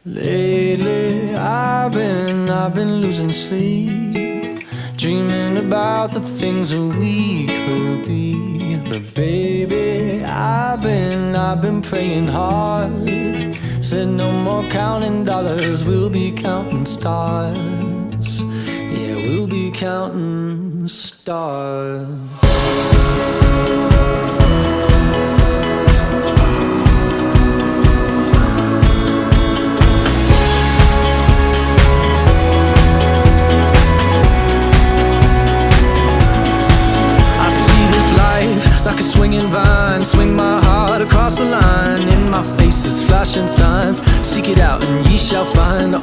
Lately I've been losing sleep, dreaming about the things that we could be. But baby, I've been praying hard. Said no more counting dollars, we'll be counting stars. Yeah, we'll be counting stars. Like a swinging vine, swing my heart across the line. In my face is flashing signs, seek it out and ye shall find. Oh,